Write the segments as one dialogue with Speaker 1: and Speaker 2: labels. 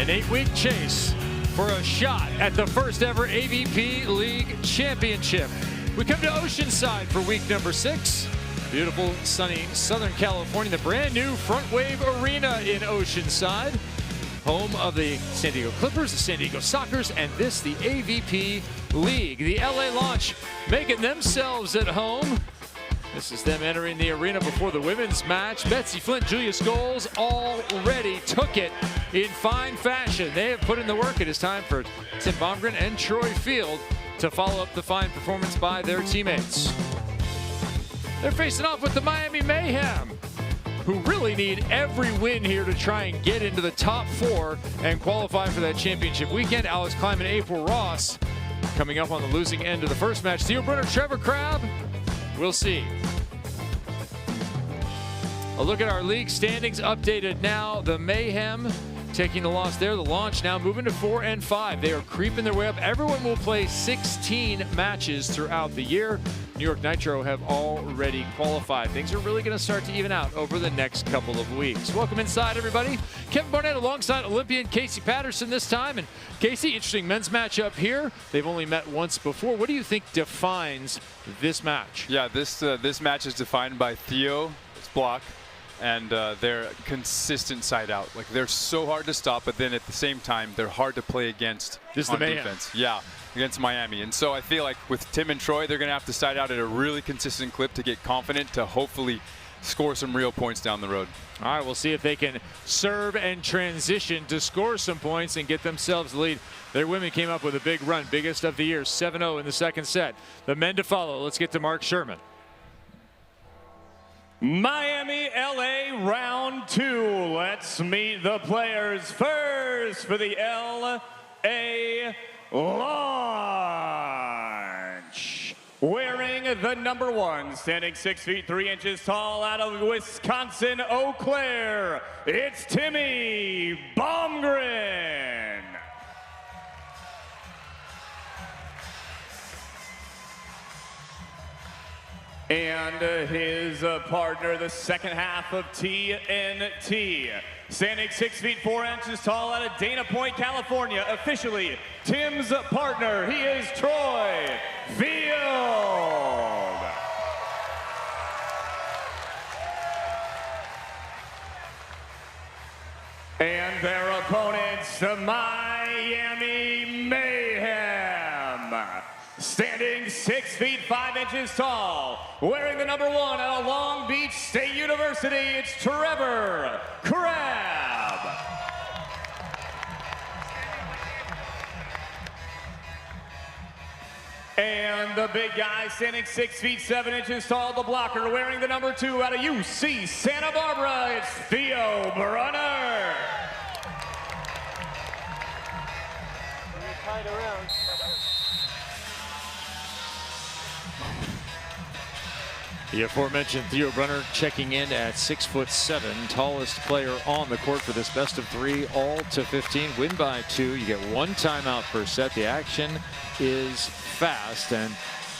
Speaker 1: An 8-week chase for a shot at the first ever AVP League Championship. We come to Oceanside for week number 6. Beautiful, sunny Southern California, the brand new Frontwave Arena in Oceanside. Home of the San Diego Clippers, the San Diego Sockers, and this, the AVP League. The LA Launch making themselves at home. This is them entering the arena before the women's match. Betsy Flint, Julia Scholes already took it in fine fashion. They have put in the work. It is time for Tim Bomgren and Troy Field to follow up the fine performance by their teammates. They're facing off with the Miami Mayhem, who really need every win here to try and get into the top 4 and qualify for that championship weekend. Alex Klein and April Ross coming up on the losing end of the first match. Theo, Brunner, Trevor.Crabb. We'll see. A look at our league standings updated now. The Mayhem taking the loss there. The Launch now moving to 4 and 5. They are creeping their way up. Everyone will play 16 matches throughout the year. New York Nitro have already qualified. Things are really going to start to even out over the next couple of weeks. Welcome inside, everybody. Kevin Barnett alongside Olympian Casey Patterson this time. And Casey, interesting men's matchup here. They've only met once before. What do you think defines this match?
Speaker 2: Yeah, this match is defined by Theo's block and their consistent side out. Like, they're so hard to stop, but then at the same time, they're hard to play against on defense. Yeah, against Miami. And so I feel like with Tim and Troy, they're going to have to side out at a really consistent clip to get confident to hopefully score some real points down the road.
Speaker 1: All right, we'll see if they can serve and transition to score some points and get themselves the lead. Their women came up with a big run, biggest of the year, 7-0 in the second set. The men to follow. Let's get to Mark Sherman.
Speaker 3: Miami, LA, round 2. Let's meet the players first for the LA Launch. Wearing the number 1, standing 6 feet 3 inches tall out of Wisconsin, Eau Claire, it's Timmy Bomgren. And his partner, the second half of TNT. Standing 6 feet 4 inches tall out of Dana Point, California. Officially, Tim's partner, he is Troy Field. And their opponents, the Miami Mayhem. Standing 6 feet 5 inches tall, wearing the number 1 out of Long Beach State University, it's Trevor.Crabb. And the big guy, standing 6 feet 7 inches tall, the blocker, wearing the number 2 out of UC Santa Barbara, it's Theo Brunner.
Speaker 4: Tied around.
Speaker 1: The aforementioned Theo Brunner checking in at 6'7", tallest player on the court for this best of 3, all to 15. Win by 2. You get 1 timeout per set. The action is fast. And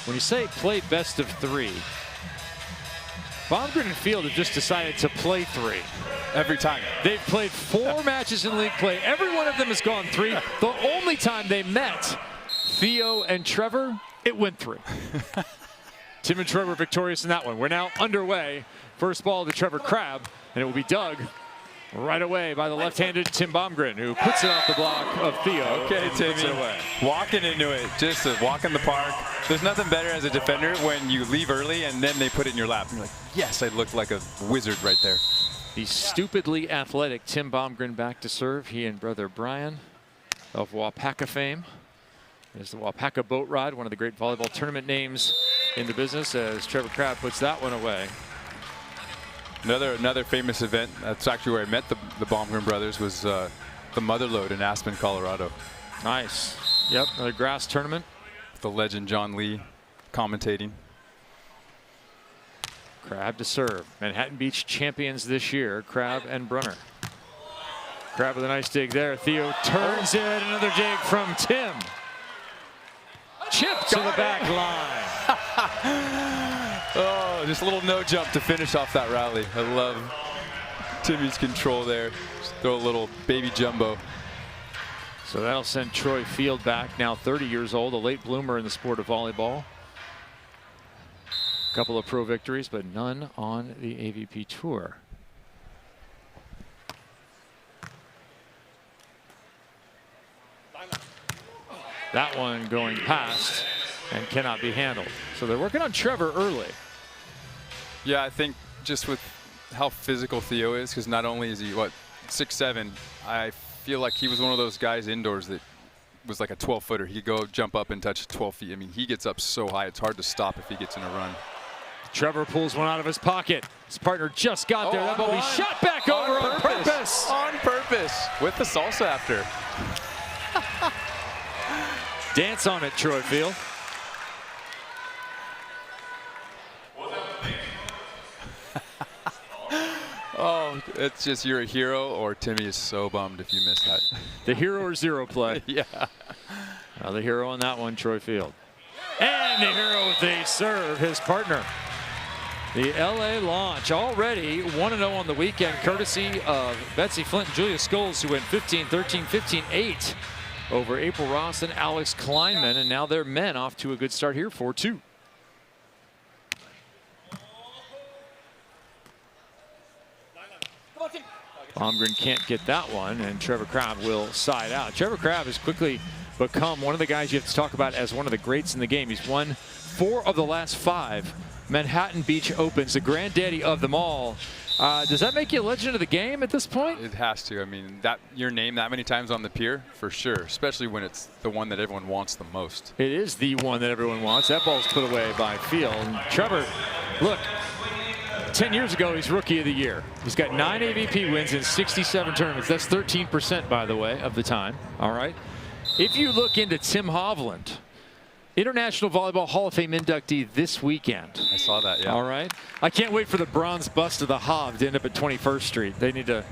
Speaker 1: when you say play best of 3, Bomgren and Field have just decided to play 3.
Speaker 2: Every time.
Speaker 1: They've played 4 matches in league play. Every one of them has gone 3. The only time they met, Theo and Trevor, it went 3. Tim and Troy were victorious in that one. We're now underway. First ball to Tr.Crabb, and it will be dug right away by the left-handed Tim Bomgren, who puts it off the block of Theo.
Speaker 2: Okay, Timmy, walking into it, just a walk in the park. There's nothing better as a defender when you leave early and then they put it in your lap. And you're like, yes, I look like a wizard right there.
Speaker 1: The stupidly athletic Tim Bomgren back to serve. He and brother Brian of Wapaka fame. There's the Wapaka boat ride, one of the great volleyball tournament names in the business, as Tr.Crabb puts that one away.
Speaker 2: Another famous event. That's actually where I met the Bomgren brothers, was the Motherlode in Aspen, Colorado.
Speaker 1: Nice. Yep, another grass tournament.
Speaker 2: The legend John Lee commentating.
Speaker 1: Crabb to serve. Manhattan Beach champions this year, Crabb and Brunner. Crabb with a nice dig there. Theo turns it. Another dig from Tim. Chip to the back line.
Speaker 2: Oh, just a little no jump to finish off that rally. I love Timmy's control there. Just throw a little baby jumbo.
Speaker 1: So that'll send Troy Field back, now 30 years old, a late bloomer in the sport of volleyball. A couple of pro victories, but none on the AVP Tour. That one going past and cannot be handled. So they're working on Trevor early.
Speaker 2: Yeah, I think just with how physical Theo is, because not only is he, what, 6'7", I feel like he was one of those guys indoors that was like a 12-footer. He could go jump up and touch 12 feet. I mean, he gets up so high, it's hard to stop if he gets in a run.
Speaker 1: Trevor pulls one out of his pocket. His partner just got there. That ball be shot back over on purpose.
Speaker 2: On purpose. With the salsa after.
Speaker 1: Dance on it, Troy Field.
Speaker 2: Oh, it's just you're a hero, or Timmy is so bummed if you miss that.
Speaker 1: The hero or zero play.
Speaker 2: Yeah.
Speaker 1: The hero on that one, Troy Field. And the hero with the serve, his partner. The LA Launch already 1-0 on the weekend, courtesy of Betsy Flint and Julia Scholes, who went 15-13, 15-8 over April Ross and Alex Kleinman. And now their men off to a good start here, 4-2. Bomgren can't get that one, and Tr.Crabb will side out. Tr.Crabb has quickly become one of the guys you have to talk about as one of the greats in the game. He's won 4 of the last 5 Manhattan Beach Opens, the granddaddy of them all. Does that make you a legend of the game at this point?
Speaker 2: It has to. I mean, your name that many times on the pier, for sure, especially when it's the one that everyone wants the most.
Speaker 1: It is the one that everyone wants. That ball's put away by Field. And Trevor, look, 10 years ago, he's Rookie of the Year. He's got 9 AVP wins in 67 tournaments. That's 13%, by the way, of the time. All right. If you look into Tim Hovland, International Volleyball Hall of Fame inductee this weekend.
Speaker 2: I saw that, yeah.
Speaker 1: All right. I can't wait for the bronze bust of the Hov to end up at 21st Street. They need to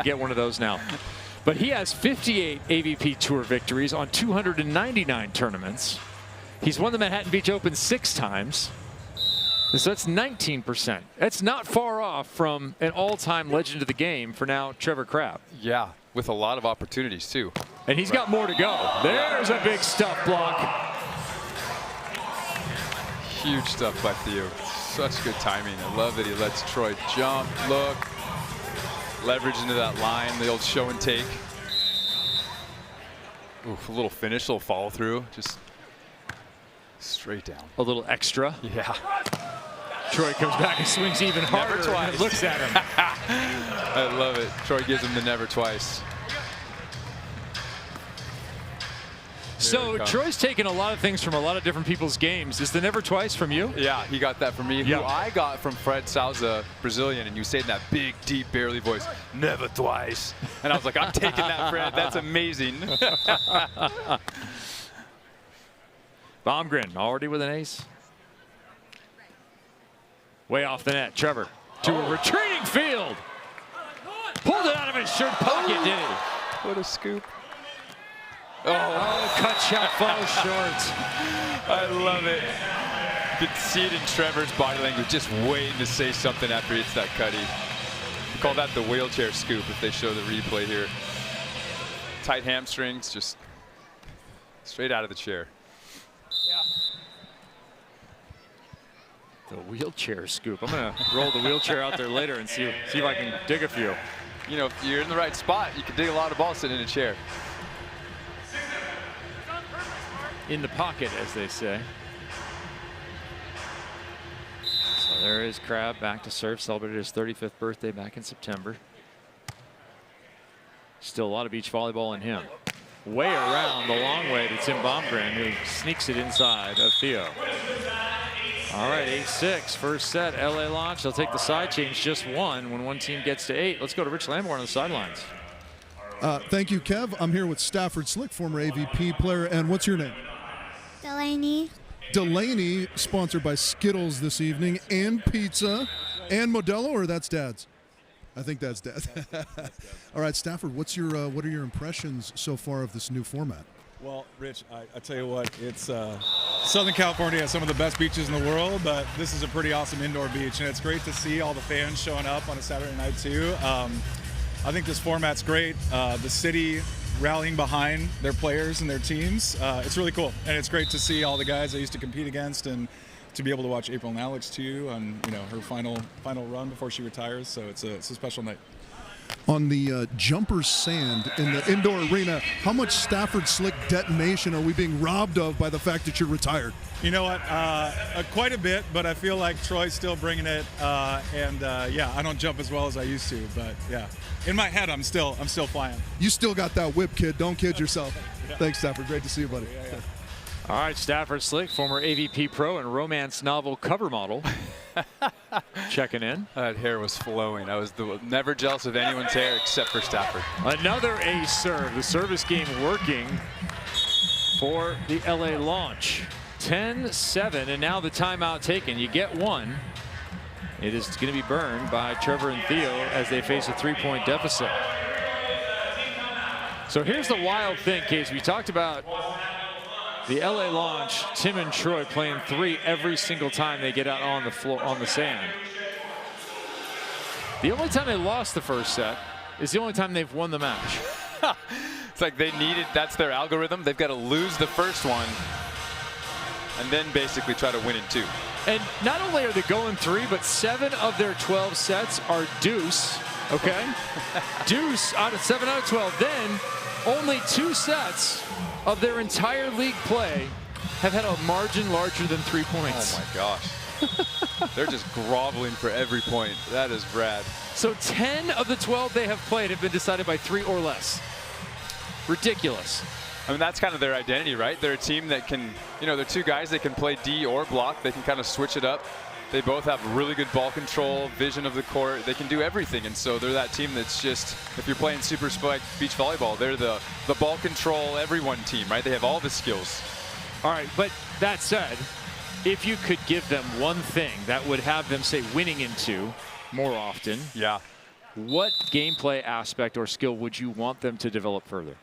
Speaker 1: get one of those now. But he has 58 AVP Tour victories on 299 tournaments. He's won the Manhattan Beach Open 6 times. So that's 19%. That's not far off from an all-time legend of the game for now, Tr.Crabb.
Speaker 2: Yeah, with a lot of opportunities, too.
Speaker 1: And he's got more to go. There's a big stuff block.
Speaker 2: Huge stuff by Theo. Such good timing. I love that he lets Troy jump, look, leverage into that line, the old show and take. Oof, a little finish, a little follow through, just straight down.
Speaker 1: A little extra.
Speaker 2: Yeah.
Speaker 1: Troy comes back and swings even harder.
Speaker 2: Never twice.
Speaker 1: And looks at him.
Speaker 2: I love it. Troy gives him the never twice.
Speaker 1: So Troy's taken a lot of things from a lot of different people's games. Is the never twice from you?
Speaker 2: Yeah, he got that from me.
Speaker 1: Yeah.
Speaker 2: Who I got from Fred Souza, Brazilian, and you say in that big, deep, barely voice, never twice. And I was like, I'm taking that, Fred. That's amazing.
Speaker 1: Bomgren already with an ace. Way off the net. Trevor to a retreating Field. Pulled it out of his shirt pocket, did he?
Speaker 2: What a scoop.
Speaker 1: Oh, cut shot falls short.
Speaker 2: I love it. You could see it in Trevor's body language, just waiting to say something after he hits that cutty. We call that the wheelchair scoop if they show the replay here. Tight hamstrings, just straight out of the chair.
Speaker 1: Yeah. The wheelchair scoop. I'm going to roll the wheelchair out there later and see if I can dig a few.
Speaker 2: You know, if you're in the right spot, you can dig a lot of balls sitting in a chair.
Speaker 1: In the pocket, as they say. So there is Crabb back to serve. Celebrated his 35th birthday back in September. Still a lot of beach volleyball in him. Way around the long way to Tim Bomgren, who sneaks it inside of Theo. All right, 8-6, first set, LA Launch. They'll take the side change, just one when one team gets to 8. Let's go to Rich Lamborn on the sidelines.
Speaker 4: Thank you, Kev. I'm here with Stafford Slick, former AVP player. And what's your name?
Speaker 5: Delaney.
Speaker 4: Delaney, sponsored by Skittles this evening, and pizza, and Modelo, or that's Dad's? I think that's Dad's. All right, Stafford, what are your impressions so far of this new format?
Speaker 6: Well, Rich, I tell you what, it's Southern California has some of the best beaches in the world, but this is a pretty awesome indoor beach, and it's great to see all the fans showing up on a Saturday night too. I think this format's great. The city rallying behind their players and their teams. It's really cool, and it's great to see all the guys I used to compete against, and to be able to watch April and Alex too on her final run before she retires. So it's a special night.
Speaker 4: On the jumper sand in the indoor arena, how much Stafford Slick detonation are we being robbed of by the fact that you're retired?
Speaker 6: You know what? Quite a bit, but I feel like Troy's still bringing it. Yeah, I don't jump as well as I used to, but yeah, in my head, I'm still flying.
Speaker 4: You still got that whip, kid. Don't kid yourself.
Speaker 6: Yeah.
Speaker 4: Thanks, Stafford. Great to see you, buddy.
Speaker 6: Yeah.
Speaker 1: All right, Stafford Slick, former AVP pro and romance novel cover model, checking in.
Speaker 2: That hair was flowing. I was never jealous of anyone's hair except for Stafford.
Speaker 1: Another ace serve. The service game working for the LA launch. 10-7, and now the timeout taken. You get one. It is going to be burned by Trevor and Theo as they face a 3-point deficit. So here's the wild thing, Case. We talked about the LA launch, Tim and Troy playing 3 every single time they get out on the floor, on the sand. The only time they lost the first set is the only time they've won the match.
Speaker 2: It's like that's their algorithm. They've got to lose the first one and then basically try to win in 2.
Speaker 1: And not only are they going 3, but 7 of their 12 sets are deuce, okay? Deuce out of 7 out of 12. Then only 2 sets of their entire league play have had a margin larger than 3 points.
Speaker 2: Oh my gosh. They're just groveling for every point. That is rad.
Speaker 1: So 10 of the 12 they have played have been decided by 3 or less. Ridiculous.
Speaker 2: I mean, that's kind of their identity, right? They're a team that can, they're 2 guys that can play D or block. They can kind of switch it up. They both have really good ball control, vision of the court. They can do everything, and so they're that team that's just, if you're playing super spike beach volleyball, they're the ball control everyone team, right? They have all the skills.
Speaker 1: All right, but that said, if you could give them one thing that would have them, say, winning in 2 more often,
Speaker 2: yeah,
Speaker 1: what gameplay aspect or skill would you want them to develop further?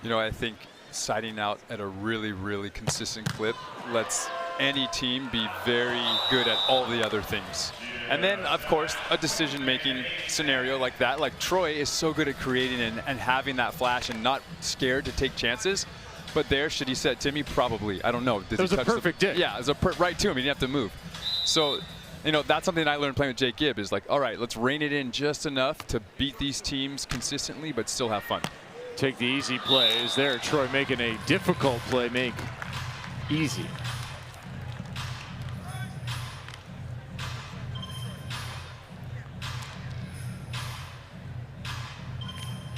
Speaker 2: I think siding out at a really, really consistent clip lets any team be very good at all the other things. And then, of course, a decision-making scenario like that, like Troy is so good at creating and having that flash and not scared to take chances. But there, should he set Timmy? Probably. I don't know.
Speaker 1: It was a perfect dish.
Speaker 2: Yeah, it was right to him. He didn't have to move. So, that's something I learned playing with Jake Gibb is like, all right, let's rein it in just enough to beat these teams consistently, but still have fun.
Speaker 1: Take the easy plays there. Troy making a difficult play make easy.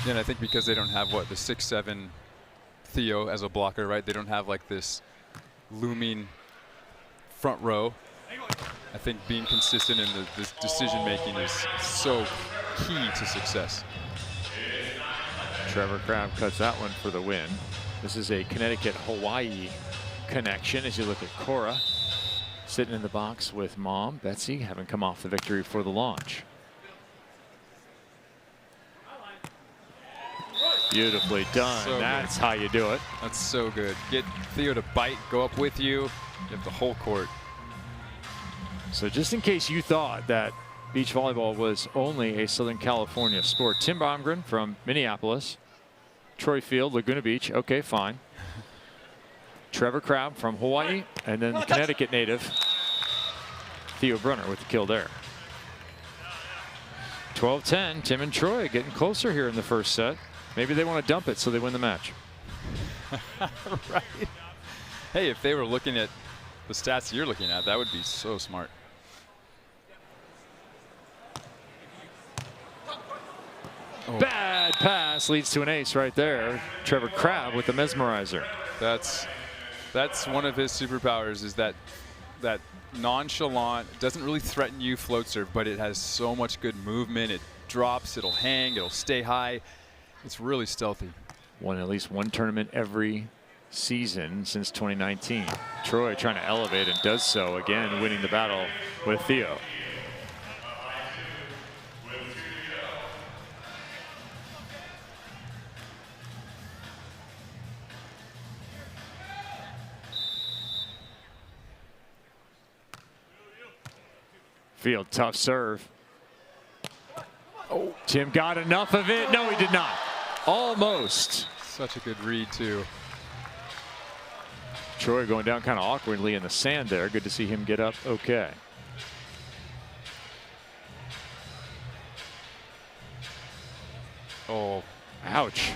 Speaker 2: And I think because they don't have the 6'7" Theo as a blocker, right? They don't have like this looming front row. I think being consistent in the decision making is so key to success.
Speaker 1: Trevor.Crabb cuts that one for the win. This is a Connecticut-Hawaii connection as you look at Cora sitting in the box with mom, Betsy, having come off the victory for the launch. Beautifully done.
Speaker 2: So
Speaker 1: That's
Speaker 2: good.
Speaker 1: how you do it.
Speaker 2: That's so good. Get Theo to bite, go up with you. You have the whole court.
Speaker 1: So just in case you thought that beach volleyball was only a Southern California sport, Tim Bomgren from Minneapolis, Troy Field, Laguna Beach, okay, fine. Trevor.Crabb from Hawaii, and then Connecticut native Theo Brunner with the kill there. 12-10, Tim and Troy getting closer here in the first set. Maybe they want to dump it so they win the match.
Speaker 2: Right. Hey, if they were looking at the stats you're looking at, that would be so smart.
Speaker 1: Oh. Bad pass leads to an ace right there. Trevor.Crabb with the mesmerizer.
Speaker 2: That's one of his superpowers, is that nonchalant, doesn't really threaten you float serve, but it has so much good movement. It drops, it'll hang, it'll stay high. It's really stealthy.
Speaker 1: Won at least one tournament every season since 2019. Troy trying to elevate and does so again, winning the battle with Theo. Field, tough serve. Oh, Tim got enough of it. No, he did not. almost.
Speaker 2: Such a good read, too.
Speaker 1: Troy going down kind of awkwardly in the sand there. Good to see him get up okay.
Speaker 2: Oh,
Speaker 1: ouch.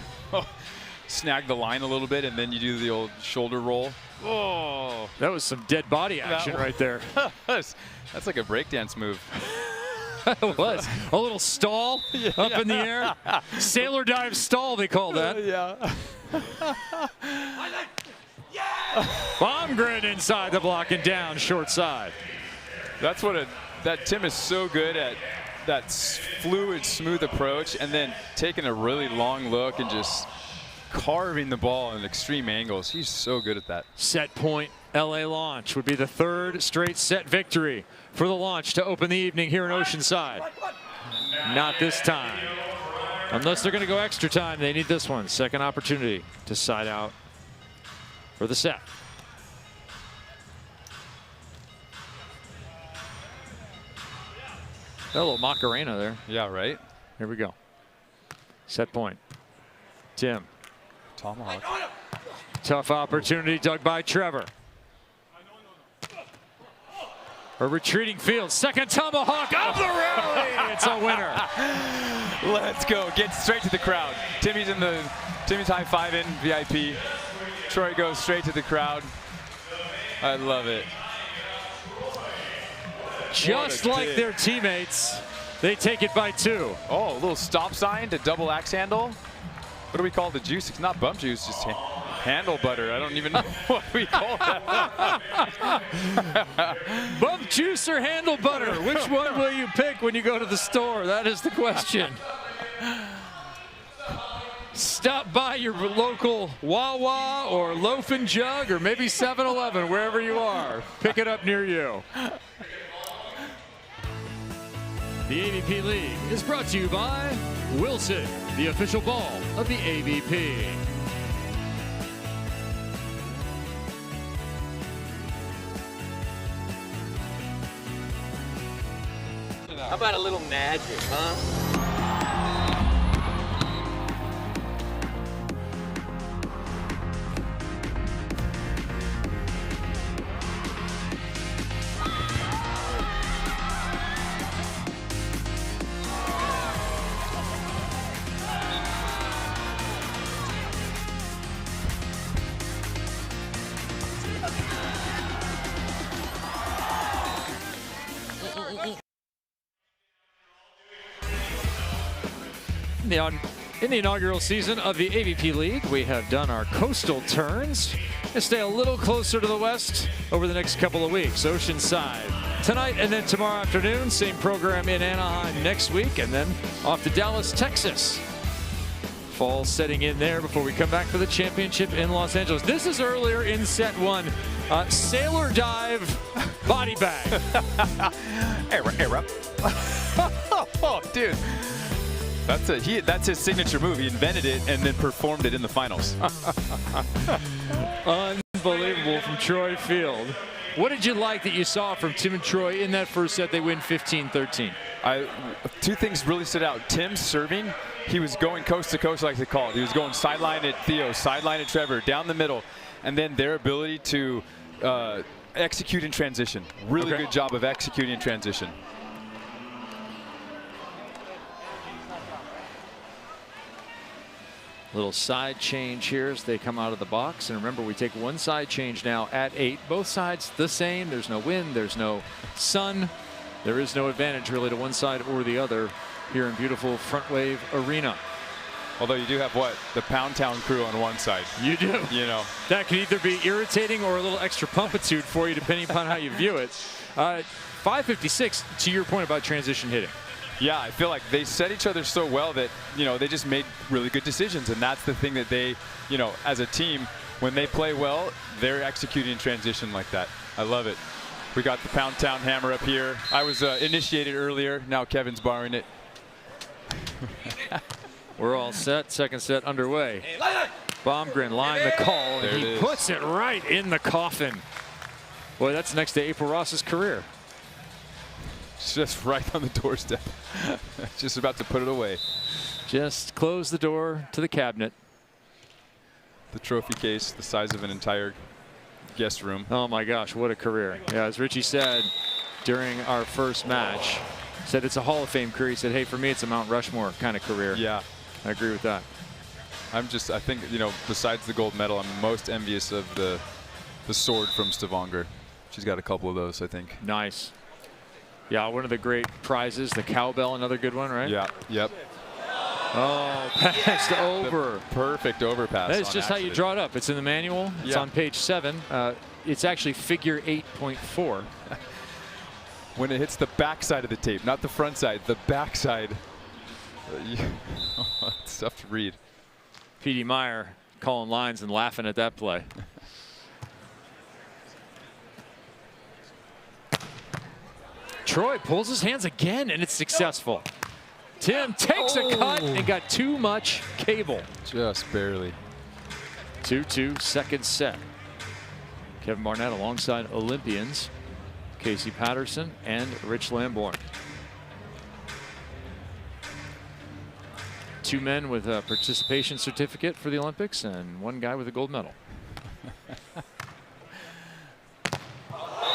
Speaker 2: Snag the line a little bit, and then you do the old shoulder roll. Oh,
Speaker 1: that was some dead body action right there.
Speaker 2: That's like a breakdance move.
Speaker 1: It was a little stall up in the air. Sailor dive stall, they call that.
Speaker 2: Yeah.
Speaker 1: Bomgren inside the block and down short side.
Speaker 2: That's what that Tim is so good at, that fluid, smooth approach, and then taking a really long look and just carving the ball in extreme angles. He's so good at that.
Speaker 1: Set point, LA Launch would be the 3rd straight set victory for the Launch to open the evening here in Oceanside. Not this time. Unless they're going to go extra time, they need this one. Second opportunity to side out for the set. A little Macarena there.
Speaker 2: Yeah, right.
Speaker 1: Here we go. Set point. Tim.
Speaker 2: Tomahawk.
Speaker 1: Tough opportunity dug by Trevor. A retreating field. Second tomahawk of the rally. It's a winner.
Speaker 2: Let's go. Get straight to the crowd. Timmy's high-fiving VIP. Troy goes straight to the crowd. I love it.
Speaker 1: Just like their teammates, they take it by 2.
Speaker 2: Oh, a little stop sign to double axe handle. What do we call the juice? It's not bump juice, just handle butter. I don't even know what we call that.
Speaker 1: Bump juice or handle butter? Which one will you pick when you go to the store? That is the question. Stop by your local Wawa or Loaf and Jug or maybe 7-Eleven, wherever you are. Pick it up near you. The AVP League is brought to you by Wilson, the official ball of the AVP.
Speaker 5: How about a little magic, huh?
Speaker 1: In the inaugural season of the AVP League, we have done our coastal turns and stay a little closer to the west over the next couple of weeks. Oceanside tonight and then tomorrow afternoon. Same program in Anaheim next week, and then off to Dallas, Texas. Fall setting in there before we come back for the championship in Los Angeles. This is earlier in set 1. Sailor dive body bag.
Speaker 2: Era. Oh, dude. That's his signature move. He invented it and then performed it in the finals.
Speaker 1: Unbelievable from Troy Field. What did you like that you saw from Tim and Troy in that first set? They win 15-13.
Speaker 2: Two things really stood out. Tim serving, he was going coast to coast like they call it. He was going sideline at Theo, sideline at Trevor, down the middle. And then their ability to execute in transition. Really good job of executing in transition.
Speaker 1: Little side change here as they come out of the box. And remember, we take one side change now at 8. Both sides the same. There's no wind. There's no sun. There is no advantage really to one side or the other here in beautiful Frontwave Arena.
Speaker 2: Although you do have the Pound Town crew on one side.
Speaker 1: You do.
Speaker 2: You know.
Speaker 1: That could either be irritating or a little extra pumpitude for you depending upon how you view it. 5:56 to your point about transition hitting.
Speaker 2: Yeah, I feel like they set each other so well that, they just made really good decisions. And that's the thing that they, as a team, when they play well, they're executing transition like that. I love it. We got the Pound Town hammer up here. I was initiated earlier. Now Kevin's borrowing it.
Speaker 1: We're all set. Second set underway. Bomgren line the call, and he puts it right in the coffin. Boy, that's next to April Ross's career.
Speaker 2: Just right on the doorstep. Just about to put it away.
Speaker 1: Just close the door to the cabinet.
Speaker 2: The trophy case, the size of an entire guest room.
Speaker 1: Oh my gosh, what a career. Yeah, as Richie said during our first match, said it's a Hall of Fame career. He said, hey, for me, it's a Mount Rushmore kind of career.
Speaker 2: Yeah.
Speaker 1: I agree with that.
Speaker 2: I think, you know, besides the gold medal, I'm most envious of the sword from Stavanger. She's got a couple of those, I think.
Speaker 1: Nice. Yeah, one of the great prizes, the cowbell, another good one, right?
Speaker 2: Yeah, yep.
Speaker 1: Oh, passed over.
Speaker 2: The perfect overpass.
Speaker 1: That is just how you draw it up. It's in the manual. It's on page 7. It's actually figure 8.4.
Speaker 2: When it hits the back side of the tape, not the front side, the back side. It's tough to read.
Speaker 1: P.D. Meyer calling lines and laughing at that play. Troy pulls his hands again, and it's successful. Tim takes a cut and got too much cable.
Speaker 2: Just barely.
Speaker 1: 2-2 second set. Kevin Barnett alongside Olympians Casey Patterson and Rich Lamborn. 2 men with a participation certificate for the Olympics and 1 guy with a gold medal.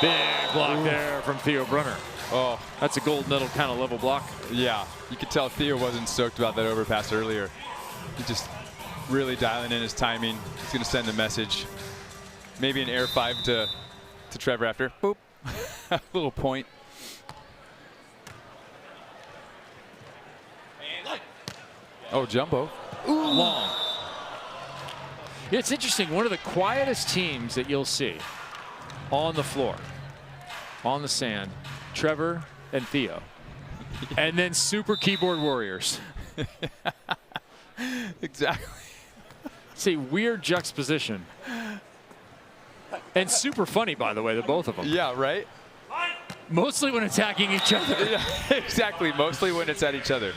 Speaker 1: Big block there from Theo Brunner.
Speaker 2: Oh,
Speaker 1: that's a gold medal kind of level block.
Speaker 2: Yeah, you could tell Theo wasn't stoked about that overpass earlier. He just really dialing in his timing. He's going to send a message. Maybe an air 5 to Trevor after. Boop. A little point. Oh, jumbo.
Speaker 1: Ooh. Long. Yeah, it's interesting. One of the quietest teams that you'll see on the floor, on the sand, Trevor and Theo. And then super keyboard warriors.
Speaker 2: Exactly.
Speaker 1: It's a weird juxtaposition. And super funny, by the way, the both of them.
Speaker 2: Yeah, right?
Speaker 1: Mostly when attacking each other.
Speaker 2: Yeah, exactly. Mostly when it's at each other.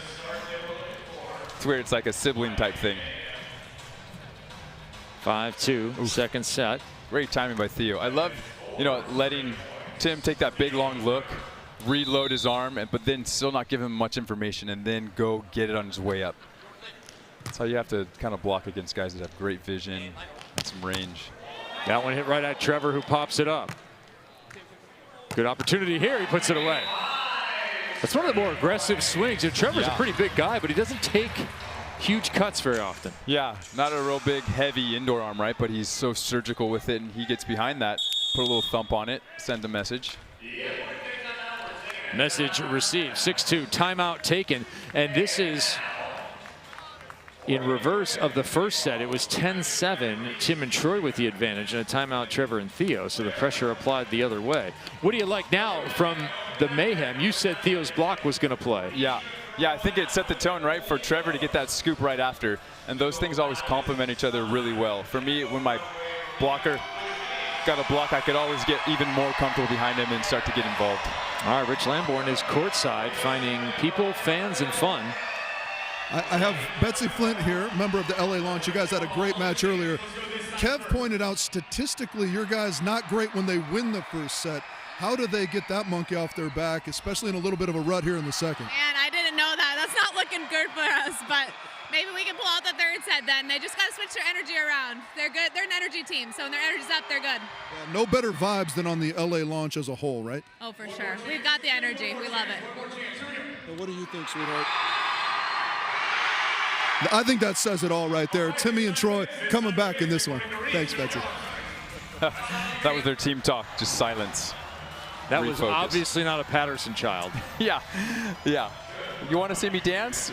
Speaker 2: It's weird. It's like a sibling type thing.
Speaker 1: 5-2, second set.
Speaker 2: Great timing by Theo. I love, you know, letting Tim take that big long look, reload his arm, but then still not give him much information and then go get it on his way up. That's how you have to kind of block against guys that have great vision and some range.
Speaker 1: That one hit right at Trevor, who pops it up. Good opportunity here. He puts it away. That's one of the more aggressive swings. And Trevor's a pretty big guy, but he doesn't take huge cuts very often.
Speaker 2: Yeah, not a real big, heavy indoor arm, right? But he's so surgical with it, and he gets behind that, put a little thump on it, send a message.
Speaker 1: Message received. 6-2, timeout taken. And this is in reverse of the first set. It was 10-7, Tim and Troy with the advantage, and a timeout Trevor and Theo, so the pressure applied the other way. What do you like now from the Mayhem? You said Theo's block was going to play.
Speaker 2: Yeah, I think it set the tone right for Trevor to get that scoop right after, and those things always complement each other really well. For me, when my blocker got a block, I could always get even more comfortable behind him and start to get involved.
Speaker 1: All right, Rich Lamborn is courtside, finding people, fans, and fun.
Speaker 4: I have Betsy Flint here, member of the LA Launch. You guys had a great match earlier. Kev pointed out statistically your guys not great when they win the first set. How do they get that monkey off their back, especially in a little bit of a rut here in the second?
Speaker 7: And I didn't know that. That's not looking good for us, but maybe we can pull out the third set then. They just got to switch their energy around. They're good. They're an energy team, so when their energy's up, they're good.
Speaker 4: Yeah, no better vibes than on the LA Launch as a whole, right?
Speaker 7: Oh, for sure. We've got the energy. We love it.
Speaker 4: Well, what do you think, sweetheart? I think that says it all right there. Timmy and Troy coming back in this one. Thanks, Betsy.
Speaker 2: That was their team talk, just silence.
Speaker 1: That was obviously not a Patterson child.
Speaker 2: Yeah. You want to see me dance?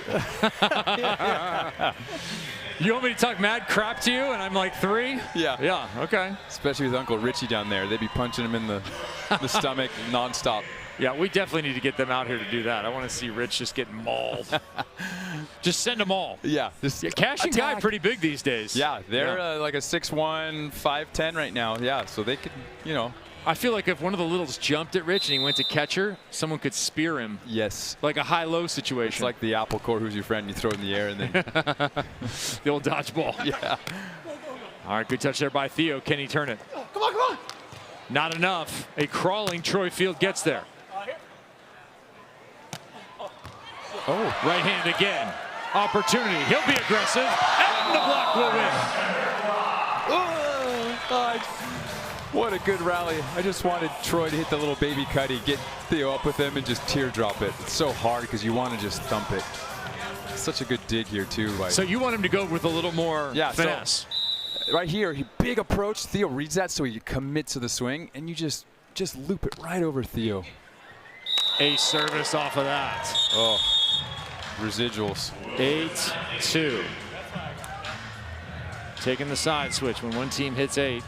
Speaker 1: You want me to talk mad crap to you and I'm like 3? Yeah, okay.
Speaker 2: Especially with Uncle Richie down there. They'd be punching him in the stomach nonstop.
Speaker 1: Yeah, we definitely need to get them out here to do that. I want to see Rich just get mauled. Just send them all.
Speaker 2: Yeah.
Speaker 1: Cash and Guy pretty big these days.
Speaker 2: Yeah, they're like a 6'1", 5'10" right now. Yeah, so they could, you know.
Speaker 1: I feel like if one of the littles jumped at Rich and he went to catch her, someone could spear him.
Speaker 2: Yes.
Speaker 1: Like a high-low situation.
Speaker 2: It's like the apple core, who's your friend, you throw it in the air and then.
Speaker 1: The old dodgeball.
Speaker 2: Yeah.
Speaker 1: All right, good touch there by Theo. Can he turn it?
Speaker 8: Come on.
Speaker 1: Not enough. A crawling Troy Field gets there. Oh, right hand again. opportunity. He'll be aggressive, and the block will win.
Speaker 2: What a good rally. I just wanted Troy to hit the little baby cutty, get Theo up with him, and just teardrop it. It's so hard because you want to just thump it. Such a good dig here, too.
Speaker 1: So you want him to go with a little more finesse.
Speaker 2: So right here, big approach. Theo reads that, so he commits to the swing, and you just loop it right over Theo.
Speaker 1: Ace service off of that.
Speaker 2: Oh, residuals.
Speaker 1: 8-2. Taking the side switch when one team hits 8.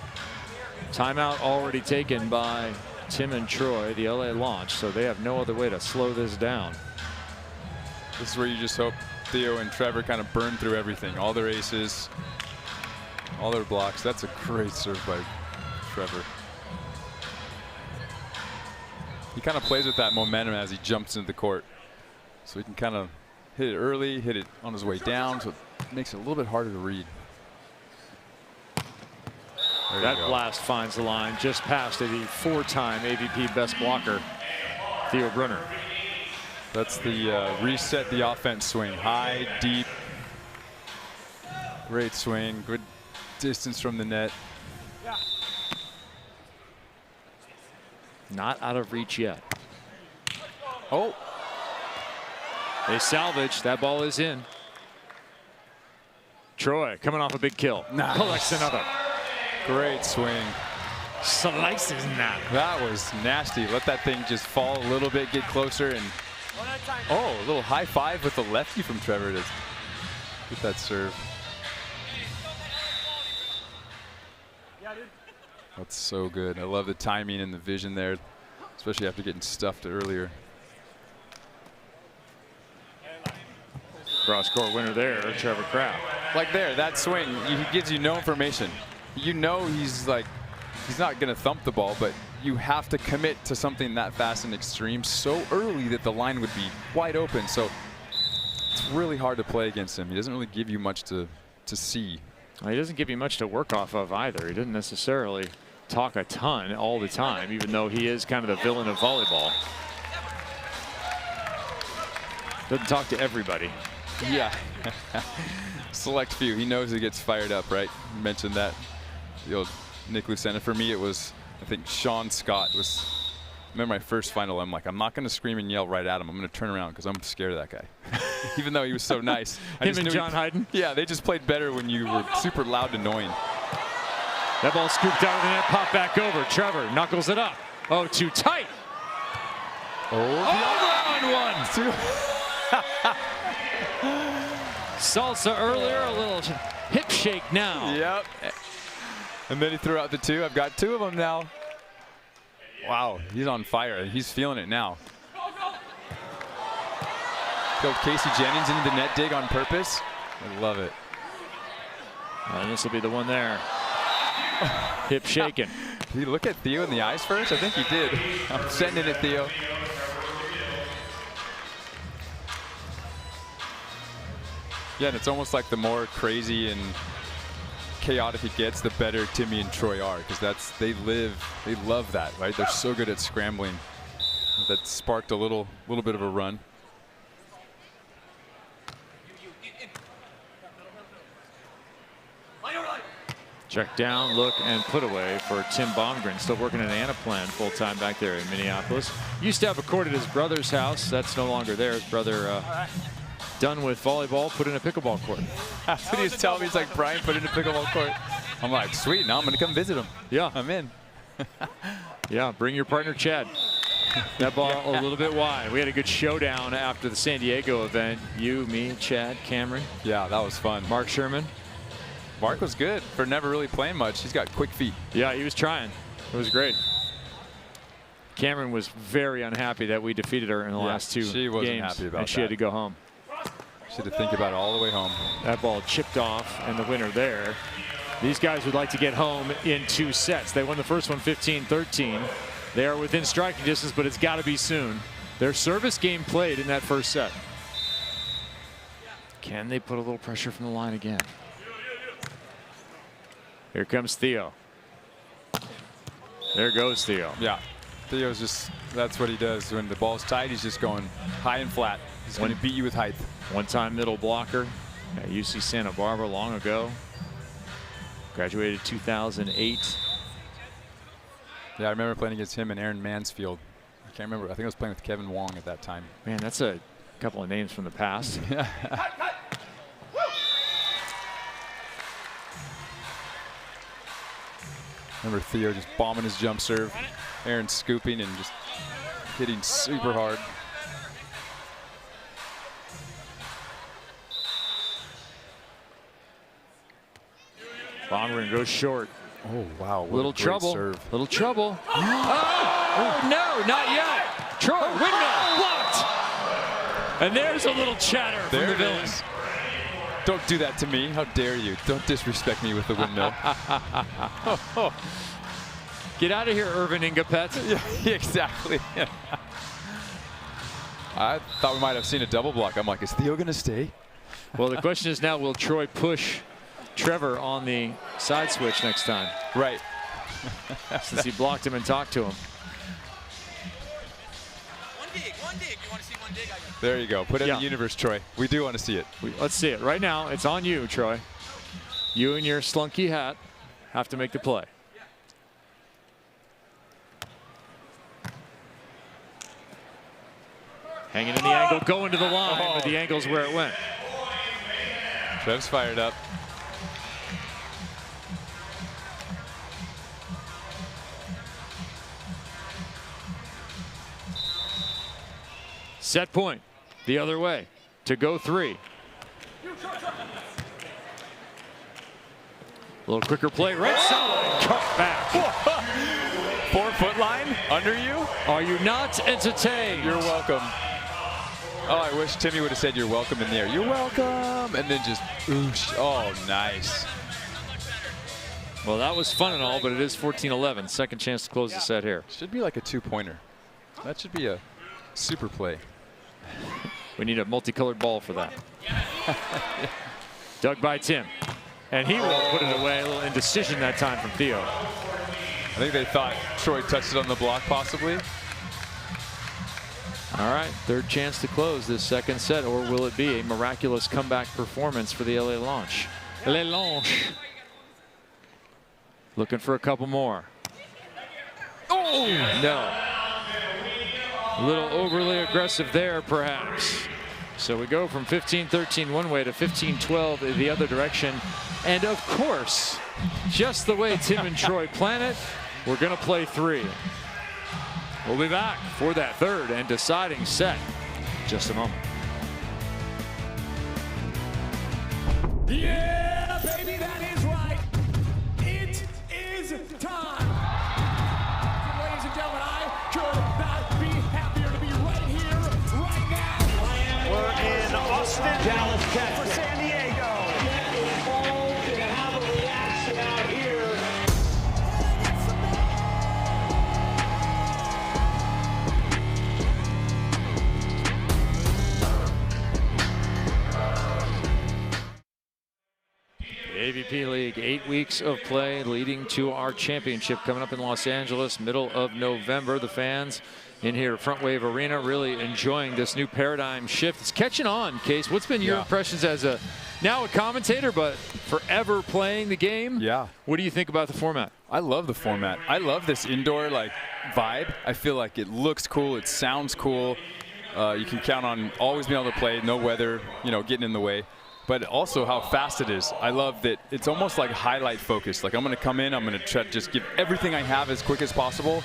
Speaker 1: Timeout already taken by Tim and Troy, the LA launch, so they have no other way to slow this down.
Speaker 2: This is where you just hope Theo and Trevor kind of burn through everything. All their aces, all their blocks. That's a great serve by Trevor. He kind of plays with that momentum as he jumps into the court. So he can kind of hit it early, hit it on his way down, so it makes it a little bit harder to read.
Speaker 1: That blast finds the line just past the 4-time AVP best blocker, Theo Brunner.
Speaker 2: That's the reset the offense swing. High, deep, great swing, good distance from the net.
Speaker 1: Not out of reach yet.
Speaker 2: Oh.
Speaker 1: They salvage. That ball is in. Troy coming off a big kill.
Speaker 2: Nice.
Speaker 1: Collects another.
Speaker 2: Great swing.
Speaker 1: Slices that.
Speaker 2: That was nasty. Let that thing just fall a little bit, get closer, and oh, a little high five with the lefty from Trevor to get that serve. That's so good. I love the timing and the vision there, especially after getting stuffed earlier.
Speaker 1: Cross-court winner there, Tr.Crabb.
Speaker 2: Like there, that swing, he gives you no information. You know he's not going to thump the ball, but you have to commit to something that fast and extreme so early that the line would be wide open. So it's really hard to play against him. He doesn't really give you much to see.
Speaker 1: Well, he doesn't give you much to work off of either. He didn't necessarily talk a ton all the time, even though he is kind of the villain of volleyball. Doesn't talk to everybody.
Speaker 2: Yeah. Select few. He knows he gets fired up, right? You mentioned that. The old Nick Lucena. For me, it was, I think, Sean Scott was. Remember my first final, I'm like, I'm not going to scream and yell right at him. I'm going to turn around because I'm scared of that guy. Even though he was so nice.
Speaker 1: Him and John Hyden?
Speaker 2: Yeah, they just played better when you were super loud and annoying.
Speaker 1: That ball scooped out of the net, popped back over. Trevor knuckles it up. Oh, too tight.
Speaker 2: Oh,
Speaker 1: on one. Salsa earlier, a little hip shake now.
Speaker 2: Yep. And then he threw out the 2. I've got 2 of them now. Wow, he's on fire. He's feeling it now. Killed Casey Jennings into the net dig on purpose. I love it.
Speaker 1: And this will be the one there. Hip shaking.
Speaker 2: Did he look at Theo in the eyes first? I think he did. I'm sending it, Theo. Yeah, and it's almost like the more crazy and chaotic it gets, the better Timmy and Troy are, because they love that, right? They're so good at scrambling. That sparked a little bit of a run.
Speaker 1: Check down, look, and put away for Tim Bomgren. Still working at Anaplan full-time back there in Minneapolis. Used to have a court at his brother's house. That's no longer there. His brother done with volleyball, put in a pickleball court.
Speaker 2: That's what he was telling me. He's like, Brian put in a pickleball court. I'm like, sweet, now I'm going to come visit him.
Speaker 1: Yeah.
Speaker 2: I'm in.
Speaker 1: Yeah, bring your partner, Chad. That ball a little bit wide. We had a good showdown after the San Diego event. You, me, Chad, Cameron.
Speaker 2: Yeah, that was fun.
Speaker 1: Mark Sherman.
Speaker 2: Mark was good for never really playing much. He's got quick feet.
Speaker 1: Yeah, he was trying. It was great. Cameron was very unhappy that we defeated her in the last 2 games.
Speaker 2: She wasn't happy about
Speaker 1: and she had to go home.
Speaker 2: She had to think about it all the way home.
Speaker 1: That ball chipped off, and the winner there. These guys would like to get home in 2 sets. They won the first one 15-13. They are within striking distance, but it's got to be soon. Their service game played in that first set. Can they put a little pressure from the line again? Here comes Theo. There goes Theo.
Speaker 2: Yeah. Theo's just, that's what he does. When the ball's tight, he's just going high and flat. He's going to beat you with height.
Speaker 1: One-time middle blocker at UC Santa Barbara long ago. Graduated 2008.
Speaker 2: Yeah, I remember playing against him and Aaron Mansfield. I can't remember. I think I was playing with Kevin Wong at that time.
Speaker 1: Man, that's a couple of names from the past.
Speaker 2: Remember Theo just bombing his jump serve. Aaron scooping and just hitting super hard.
Speaker 1: Bomgren goes short.
Speaker 2: Oh, wow.
Speaker 1: Little trouble.
Speaker 2: Serve.
Speaker 1: Little trouble. Oh, no, not yet. Troy, windmill, blocked. And there's a little chatter from the villain.
Speaker 2: Don't do that to me. How dare you? Don't disrespect me with the windmill.
Speaker 1: Get out of here, Irvin Ingapet.
Speaker 2: Yeah, exactly. I thought we might have seen a double block. I'm like, is Theo going to stay?
Speaker 1: Well, the question is now, will Troy push Trevor on the side switch next time?
Speaker 2: Right.
Speaker 1: Since he blocked him and talked to him.
Speaker 5: One dig. You want to see one dig?
Speaker 2: There you go. Put it in the universe, Troy. We do want to see it.
Speaker 1: Let's see it right now. It's on you, Troy. You and your slunky hat have to make the play. Hanging in the angle, going to the line, but the angle's where it went.
Speaker 2: Trev's fired up.
Speaker 1: Set point the other way to go 3. A little quicker play, right side, cut back.
Speaker 2: 4-foot line under you?
Speaker 1: Are you not entertained?
Speaker 2: You're welcome. Oh, I wish Timmy would have said you're welcome in there. You're welcome. And then just, oosh. Oh, nice.
Speaker 1: Well, that was fun and all, but it is 14-11. Second chance to close the set here.
Speaker 2: Should be like a 2-pointer. That should be a super play.
Speaker 1: We need a multicolored ball for that. Dug by Tim. And he will put it away. A little indecision that time from Theo.
Speaker 2: I think they thought Troy touched it on the block, possibly.
Speaker 1: All right, third chance to close this second set, or will it be a miraculous comeback performance for the LA Launch? LA Launch. Looking for a couple more. Oh, no. A little overly aggressive there, perhaps. So we go from 15-13 one way to 15-12 the other direction. And of course, just the way Tim and Troy plan it, we're going to play 3. We'll be back for that third and deciding set in just a moment.
Speaker 8: Yeah, baby, that is right. It is time. Ladies and gentlemen, I could not be happier to be right here, right now. We're in Austin, Dallas, Texas, for San Diego. Get involved and have a reaction out here.
Speaker 1: AVP League, 8 weeks of play leading to our championship coming up in Los Angeles, middle of November. The fans in here at Frontwave Arena really enjoying this new paradigm shift. It's catching on, Case. What's been your impressions as now a commentator, but forever playing the game?
Speaker 2: Yeah.
Speaker 1: What do you think about the format?
Speaker 2: I love the format. I love this indoor vibe. I feel like it looks cool. It sounds cool. You can count on always being able to play, no weather, getting in the way. But also how fast it is. I love that it's almost like highlight focused. Like I'm going to come in, I'm going to try to just give everything I have as quick as possible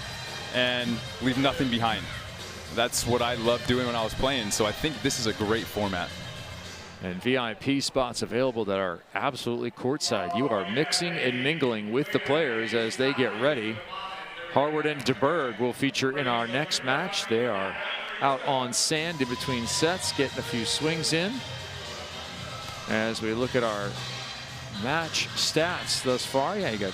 Speaker 2: and leave nothing behind. That's what I loved doing when I was playing. So I think this is a great format.
Speaker 1: And VIP spots available that are absolutely courtside. You are mixing and mingling with the players as they get ready. Harward and DeBerg will feature in our next match. They are out on sand in between sets, getting a few swings in. As we look at our match stats thus far, you got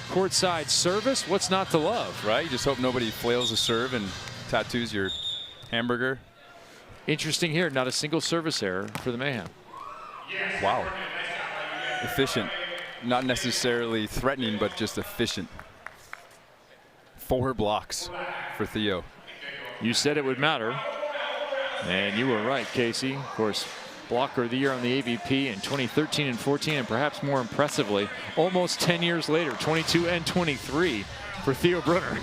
Speaker 1: courtside service. What's not to love?
Speaker 2: Right? You just hope nobody flails a serve and tattoos your hamburger.
Speaker 1: Interesting here, not a single service error for the Mayhem.
Speaker 2: Wow. Efficient. Not necessarily threatening, but just efficient. 4 blocks for Theo.
Speaker 1: You said it would matter. And you were right, Casey. Of course, blocker of the year on the AVP in 2013 and 14, and perhaps more impressively, almost 10 years later, 22 and 23 for Theo Brunner.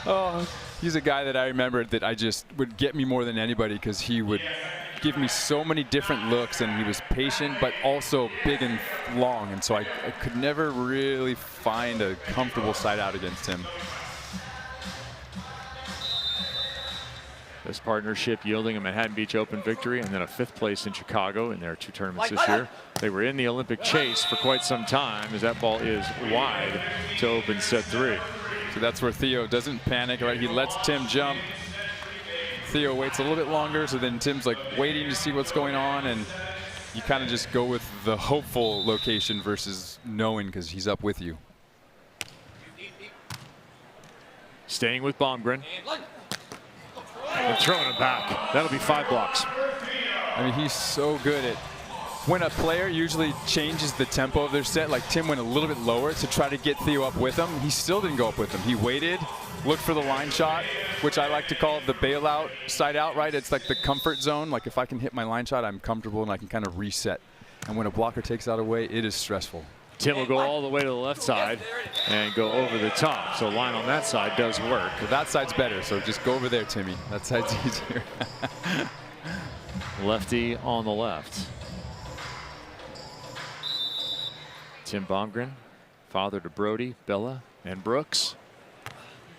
Speaker 2: Oh, he's a guy that I remember that I just would get me more than anybody because he would give me so many different looks, and he was patient but also big and long, and so I could never really find a comfortable side out against him.
Speaker 1: This partnership yielding a Manhattan Beach Open victory and then a 5th place in Chicago in their 2 tournaments this year. They were in the Olympic chase for quite some time as that ball is wide to open set 3.
Speaker 2: So that's where Theo doesn't panic, right? He lets Tim jump. Theo waits a little bit longer, so then Tim's like waiting to see what's going on, and you kind of just go with the hopeful location versus knowing because he's up with you.
Speaker 1: Staying with Bomgren. And throwing it back. That'll be 5 blocks.
Speaker 2: I mean, he's so good at when a player usually changes the tempo of their set. Like Tim went a little bit lower to try to get Theo up with him. He still didn't go up with him. He waited, looked for the line shot, which I like to call the bailout side out, right? It's like the comfort zone. Like if I can hit my line shot, I'm comfortable and I can kind of reset. And when a blocker takes that away, it is stressful.
Speaker 1: Tim will go all the way to the left side and go over the top. So line on that side does work.
Speaker 2: Well, that side's better, so just go over there, Timmy. That side's easier.
Speaker 1: Lefty on the left. Tim Bomgren, father to Brody, Bella, and Brooks,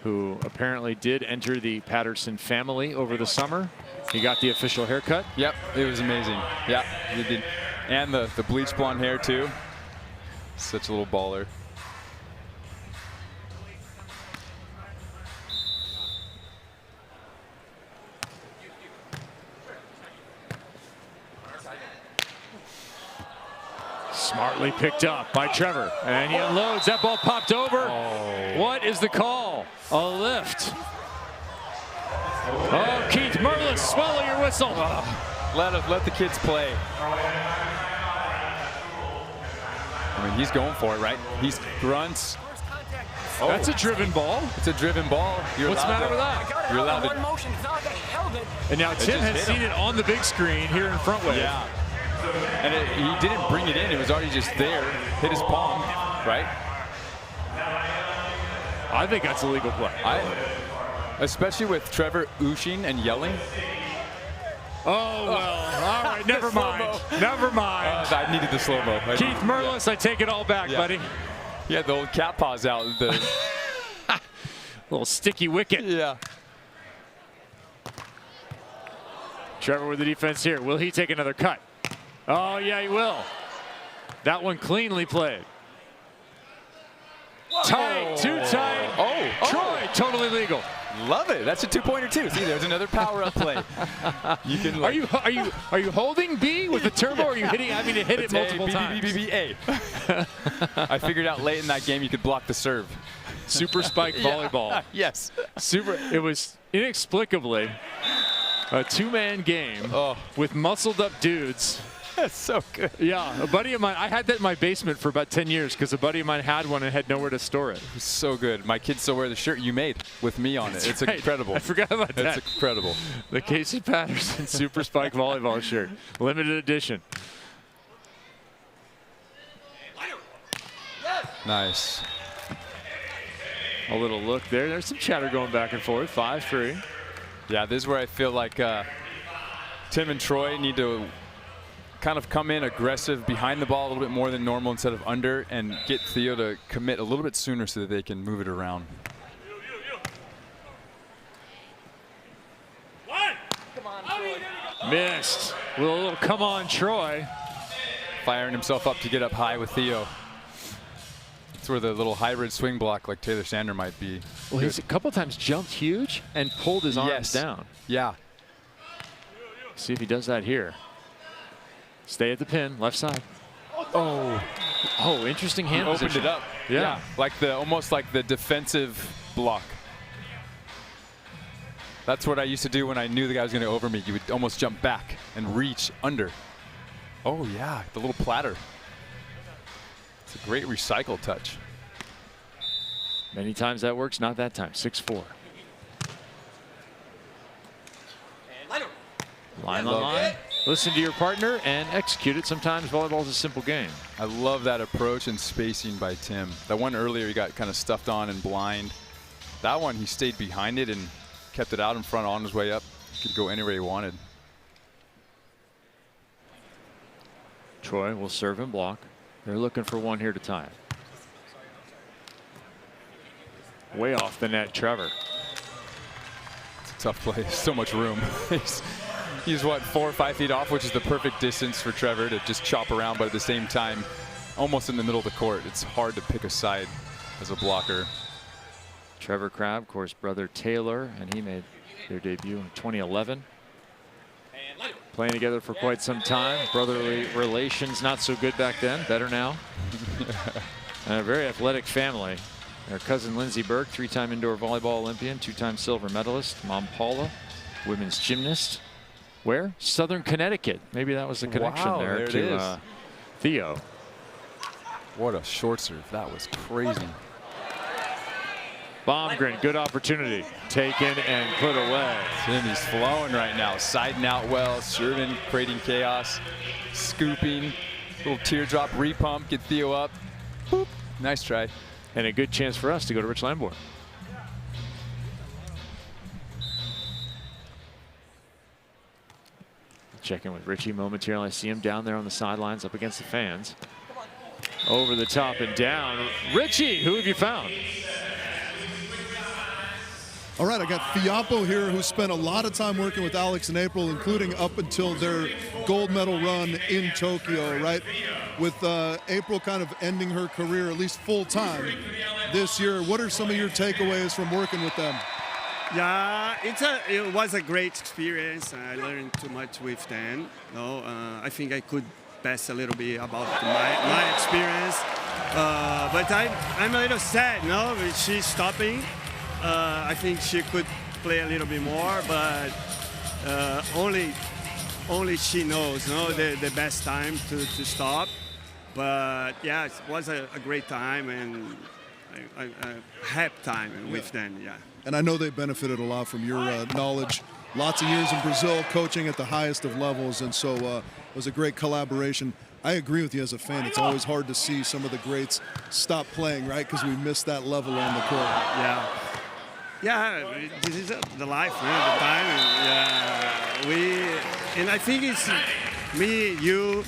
Speaker 1: who apparently did enter the Patterson family over the summer. He got the official haircut.
Speaker 2: Yep, it was amazing. Yeah, he did. And the bleach blonde hair, too. Such a little baller.
Speaker 1: Smartly picked up by Trevor, and he unloads. That ball popped over. Oh. What is the call? A lift. Oh, Keith Merlis, swallow your whistle.
Speaker 2: Let the kids play. I mean, he's going for it, right? He's grunts.
Speaker 1: Oh. That's a driven ball.
Speaker 2: It's a driven ball.
Speaker 1: What's the matter with that?
Speaker 2: You're allowed to.
Speaker 1: And now Tim has seen it on the big screen here in Frontwave.
Speaker 2: Yeah. And he didn't bring it in. It was already just there. Hit his palm, right?
Speaker 1: I think that's a legal play.
Speaker 2: Especially with Trevor ooshing and yelling.
Speaker 1: Oh, well, all right, never mind. Never mind.
Speaker 2: I needed the slow-mo.
Speaker 1: Keith Merlis, I take it all back, buddy.
Speaker 2: Yeah, the old cat paws out. The
Speaker 1: little sticky wicket.
Speaker 2: Yeah.
Speaker 1: Trevor with the defense here. Will he take another cut? Oh, yeah, he will. That one cleanly played. Tight, too tight. Troy, totally legal.
Speaker 2: Love it. That's a 2-pointer too. See, there's another power-up play. You can.
Speaker 1: Are you holding B with the turbo, or are you having to hit it multiple times?
Speaker 2: A. I figured out late in that game you could block the serve.
Speaker 1: Super spike volleyball.
Speaker 2: Yes.
Speaker 1: It was inexplicably a 2-man game with muscled-up dudes.
Speaker 2: That's so good.
Speaker 1: Yeah, a buddy of mine, I had that in my basement for about 10 years because a buddy of mine had one and had nowhere to store it.
Speaker 2: It's so good. My kids still wear the shirt you made with me on it. It's incredible.
Speaker 1: I forgot about that.
Speaker 2: It's incredible.
Speaker 1: The Casey Patterson Super Spike Volleyball shirt. Limited edition.
Speaker 2: Nice.
Speaker 1: A little look there. There's some chatter going back and forth. 5-3.
Speaker 2: Yeah, this is where I feel like Tim and Troy need to kind of come in aggressive behind the ball a little bit more than normal instead of under, and get Theo to commit a little bit sooner so that they can move it around.
Speaker 1: Missed. With a little come on, Troy.
Speaker 2: Firing himself up to get up high with Theo. That's where the little hybrid swing block like Taylor Sander might be.
Speaker 1: Well, he's a couple times jumped huge and pulled his arms down.
Speaker 2: Yeah.
Speaker 1: See if he does that here. Stay at the pin, left side. Oh, interesting hand
Speaker 2: Opened
Speaker 1: position.
Speaker 2: it up. Yeah. Like almost like the defensive block. That's what I used to do when I knew the guy was going to over me. You would almost jump back and reach under. Oh yeah, the little platter. It's a great recycle touch.
Speaker 1: Many times that works, not that time. 6-4. Line on line. Listen to your partner and execute it. Sometimes volleyball is a simple game.
Speaker 2: I love that approach and spacing by Tim. That one earlier, he got kind of stuffed on and blind. That one, he stayed behind it and kept it out in front on his way up. He could go anywhere he wanted.
Speaker 1: Troy will serve and block. They're looking for one here to tie it. Way off the net, Trevor.
Speaker 2: It's a tough play. So much room. He's what, 4 or 5 feet off, which is the perfect distance for Trevor to just chop around, but at the same time, almost in the middle of the court. It's hard to pick a side as a blocker.
Speaker 1: Tr.Crabb, of course, brother Taylor, and he made their debut in 2011. Playing together for quite some time. Brotherly relations not so good back then, better now. And a very athletic family. Their cousin Lindsey Burke, 3-time indoor volleyball Olympian, 2-time silver medalist. Mom Paula, women's gymnast. Where? Southern Connecticut. Maybe that was the connection there to Theo.
Speaker 2: What a short serve. That was crazy.
Speaker 1: Bomgren, good opportunity. Taken and put away.
Speaker 2: Tim, he's flowing right now. Siding out well, serving, creating chaos, scooping, little teardrop repump, get Theo up. Boop. Nice try.
Speaker 1: And a good chance for us to go to Rich Lamborn. Check in with Richie momentarily. I see him down there on the sidelines up against the fans. Over the top and down. Richie, who have you found?
Speaker 4: All right, I got Fiapo here, who spent a lot of time working with Alex and April, including up until their gold medal run in Tokyo, right? With April kind of ending her career, at least full-time this year. What are some of your takeaways from working with them?
Speaker 9: Yeah, it was a great experience. I learned too much with them. I think I could pass a little bit about my experience. But I'm a little sad, she's stopping. I think she could play a little bit more, but only she knows, the best time to stop. But yeah, it was a great time and a happy time with them, yeah.
Speaker 4: And I know they benefited a lot from your knowledge. Lots of years in Brazil, coaching at the highest of levels, and so it was a great collaboration. I agree with you as a fan. It's always hard to see some of the greats stop playing, right? Because we missed that level on the court.
Speaker 9: Yeah. Yeah, this is the life, the time. And I think it's me, you,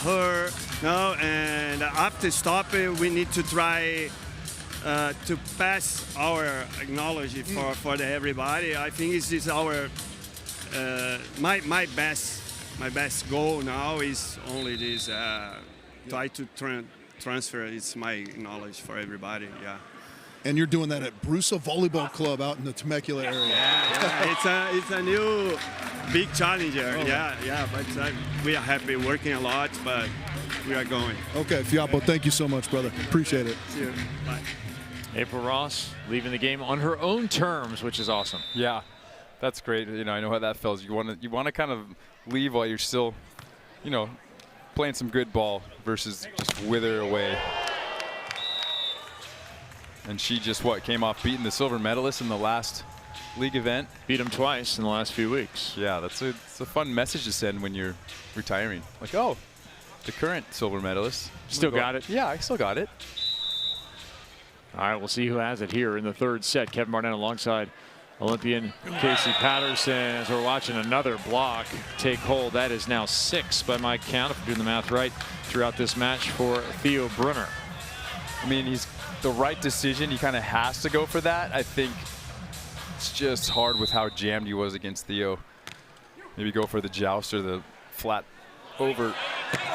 Speaker 9: her, and after stopping, we need to try to pass our knowledge for everybody. I think this is our my best goal now is only this try to transfer my knowledge for everybody. Yeah.
Speaker 4: And you're doing that at Brusa Volleyball Club out in the Temecula area.
Speaker 9: Yeah, it's a new big challenger. Yeah, but we are happy, working a lot, but we are going.
Speaker 4: Okay, Fiapo, thank you so much, brother. Appreciate it.
Speaker 9: See you. Bye.
Speaker 1: April Ross leaving the game on her own terms, which is awesome.
Speaker 2: Yeah, that's great. I know how that feels. You want to kind of leave while you're still, playing some good ball versus just wither away. And she just came off beating the silver medalist in the last league event.
Speaker 1: Beat him twice in the last few weeks.
Speaker 2: Yeah, it's a fun message to send when you're retiring. Like, oh, the current silver medalist.
Speaker 1: Still got it?
Speaker 2: Yeah, I still got it.
Speaker 1: All right, we'll see who has it here in the third set. Kevin Barnett alongside Olympian Casey Patterson as we're watching another block take hold. That is now 6 by my count, if I'm doing the math right, throughout this match for Theo Brunner.
Speaker 2: I mean, he's the right decision. He kind of has to go for that. I think it's just hard with how jammed he was against Theo. Maybe go for the joust or the flat over.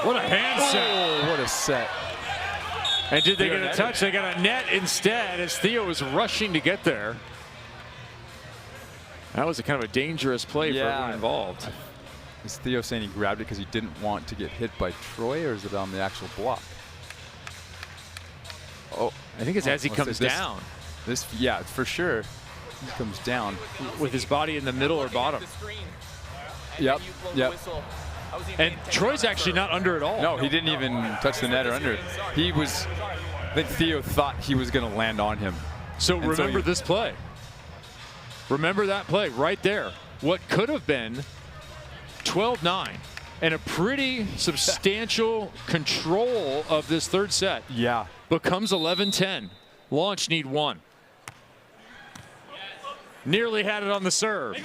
Speaker 1: What a hand set.
Speaker 2: Oh, what a set.
Speaker 1: And did they get a touch? They got a net instead as Theo was rushing to get there. That was a kind of a dangerous play for everyone involved.
Speaker 2: Is Theo saying he grabbed it because he didn't want to get hit by Troy, or is it on the actual block? Oh,
Speaker 1: I think it's as he comes down.
Speaker 2: Yeah, for sure. He comes down.
Speaker 1: With his body in the middle or bottom.
Speaker 2: Yep.
Speaker 1: And Troy's actually not under at all.
Speaker 2: No, he didn't even touch the net or under. He was, I think Theo thought he was going to land on him.
Speaker 1: So remember this play. Remember that play right there. what could have been 12-9 and a pretty substantial control of this third set.
Speaker 2: Yeah.
Speaker 1: Becomes 11-10. Launch need 1. Nearly had it on the serve.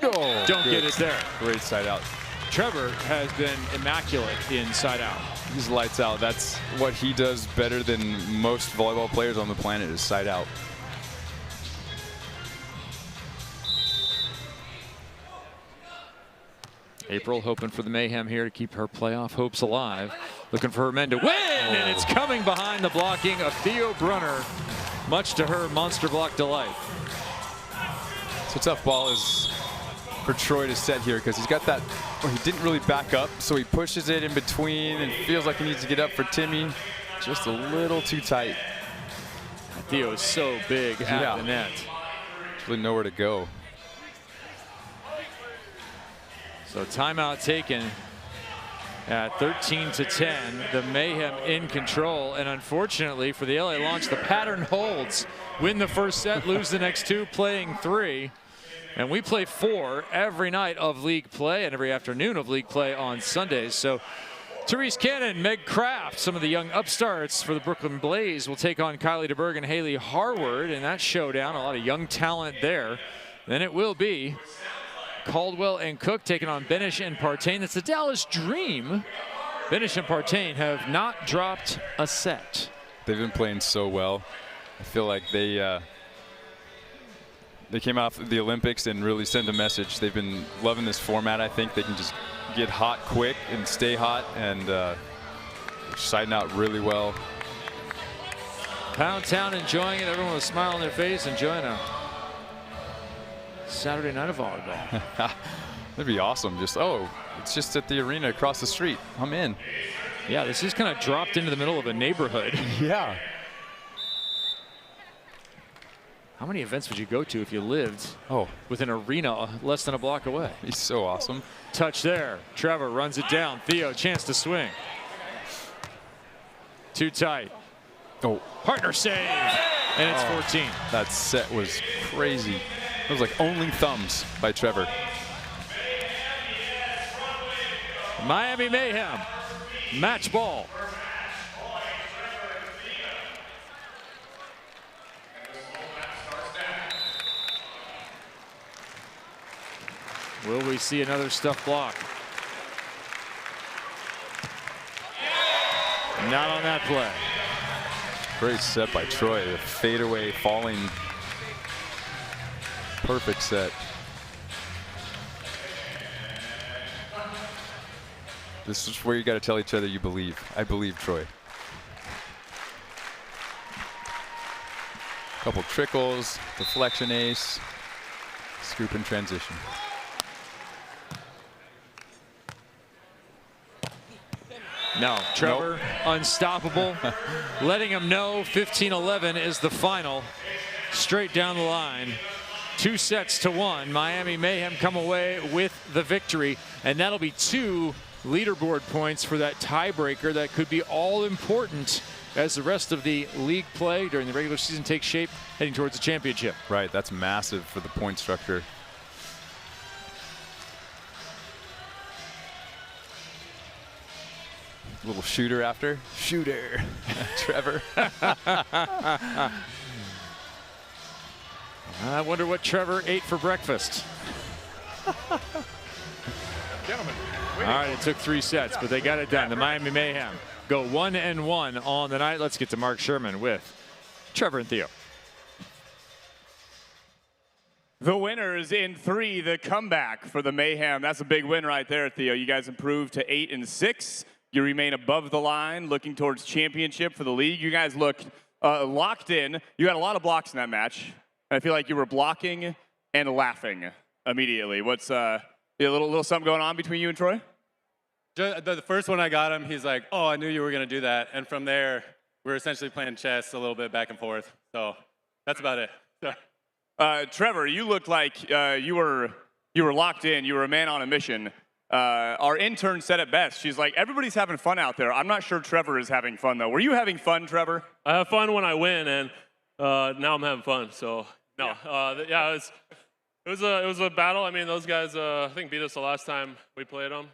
Speaker 2: Oh,
Speaker 1: don't get it there.
Speaker 2: Great side out.
Speaker 1: Trevor has been immaculate in side out.
Speaker 2: He's lights out. That's what he does better than most volleyball players on the planet, is side out.
Speaker 1: April hoping for the Mayhem here to keep her playoff hopes alive. Looking for her men to win, and it's coming behind the blocking of Theo Brunner, much to her monster block delight.
Speaker 2: So tough ball is for Troy to set here, because he's got that, well, he didn't really back up, so he pushes it in between and feels like he needs to get up for Timmy. Just a little too tight.
Speaker 1: Theo is so big at the net.
Speaker 2: There's really nowhere to go.
Speaker 1: So timeout taken at 13-10. The Mayhem in control, and unfortunately for the LA Launch, the pattern holds. Win the first set, lose the next 2, playing 3. And we play 4 every night of league play and every afternoon of league play on Sundays. So Therese Cannon, Meg Kraft, some of the young upstarts for the Brooklyn Blaze will take on Kylie DeBerg and Haley Harward in that showdown. A lot of young talent there. Then it will be Caldwell and Cook taking on Benish and Partain. That's the Dallas Dream. Benish and Partain have not dropped a set.
Speaker 2: They've been playing so well. I feel like they came out of the Olympics and really sent a message. They've been loving this format. I think they can just get hot quick and stay hot, and siding out really well.
Speaker 1: Pound Town enjoying it. Everyone with a smile on their face, enjoying a Saturday night of volleyball.
Speaker 2: That'd be awesome. Just, oh, it's just at the arena across the street. I'm in.
Speaker 1: Yeah, this is kind of dropped into the middle of a neighborhood.
Speaker 2: Yeah.
Speaker 1: How many events would you go to if you lived with an arena less than a block away?
Speaker 2: He's so awesome.
Speaker 1: Touch there. Trevor runs it down. Theo, chance to swing. Too tight.
Speaker 2: Oh.
Speaker 1: Partner save. And it's 14.
Speaker 2: That set was crazy. It was like only thumbs by Trevor.
Speaker 1: Miami Mayhem. Match ball. Will we see another stuff block? Not on that play.
Speaker 2: Great set by Troy. The fadeaway falling. Perfect set. This is where you got to tell each other you believe. I believe Troy. Couple trickles, deflection ace, scoop and transition.
Speaker 1: No, Trevor, unstoppable. Letting him know 15-11 is the final. Straight down the line. 2-1. Miami Mayhem come away with the victory, and that'll be 2 leaderboard points for that tiebreaker that could be all important as the rest of the league play during the regular season takes shape, heading towards the championship.
Speaker 2: Right, that's massive for the point structure. Little shooter after. Shooter. Trevor.
Speaker 1: I wonder what Trevor ate for breakfast.
Speaker 8: Gentlemen.
Speaker 1: All right, it took 3 sets, but they got it done. The Miami Mayhem go 1-1 on the night. Let's get to Mark Sherman with Trevor and Theo.
Speaker 3: The winners in 3, the comeback for the Mayhem. That's a big win right there, Theo. You guys improved to 8-6. You remain above the line, looking towards championship for the league. You guys looked locked in. You had a lot of blocks in that match. I feel like you were blocking and laughing immediately. What's a little something going on between you and Troy?
Speaker 10: The first one I got him, he's like, "Oh, I knew you were going to do that." And from there, we're essentially playing chess a little bit back and forth. So that's about it.
Speaker 3: Trevor, you looked like you were locked in. You were a man on a mission. Our intern said it best. She's like, everybody's having fun out there. I'm not sure Trevor is having fun, though. Were you having fun, Trevor?
Speaker 11: I have fun when I win, and now I'm having fun. So, no. Yeah, it It was a battle. I mean, those guys, I think, beat us the last time we played them.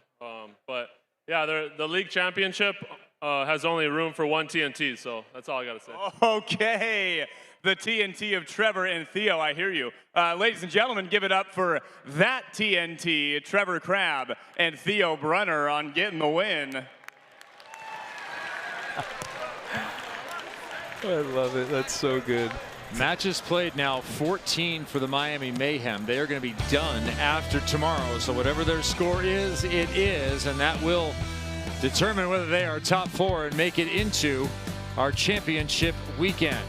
Speaker 11: But yeah, the league championship has only room for one TNT, so that's all I got to say.
Speaker 3: Okay, the TNT of Trevor and Theo, I hear you. Ladies and gentlemen, give it up for that TNT, Tr.Crabb and Theo Brunner on getting the win.
Speaker 2: I love it. That's so good.
Speaker 1: Matches played now 14 for the Miami Mayhem. They are going to be done after tomorrow. So whatever their score is, it is. And that will determine whether they are top 4 and make it into our championship weekend.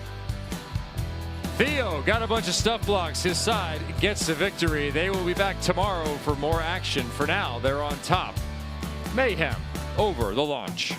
Speaker 1: Theo got a bunch of stuff blocks. His side gets the victory. They will be back tomorrow for more action. For now, they're on top. Mayhem over the launch.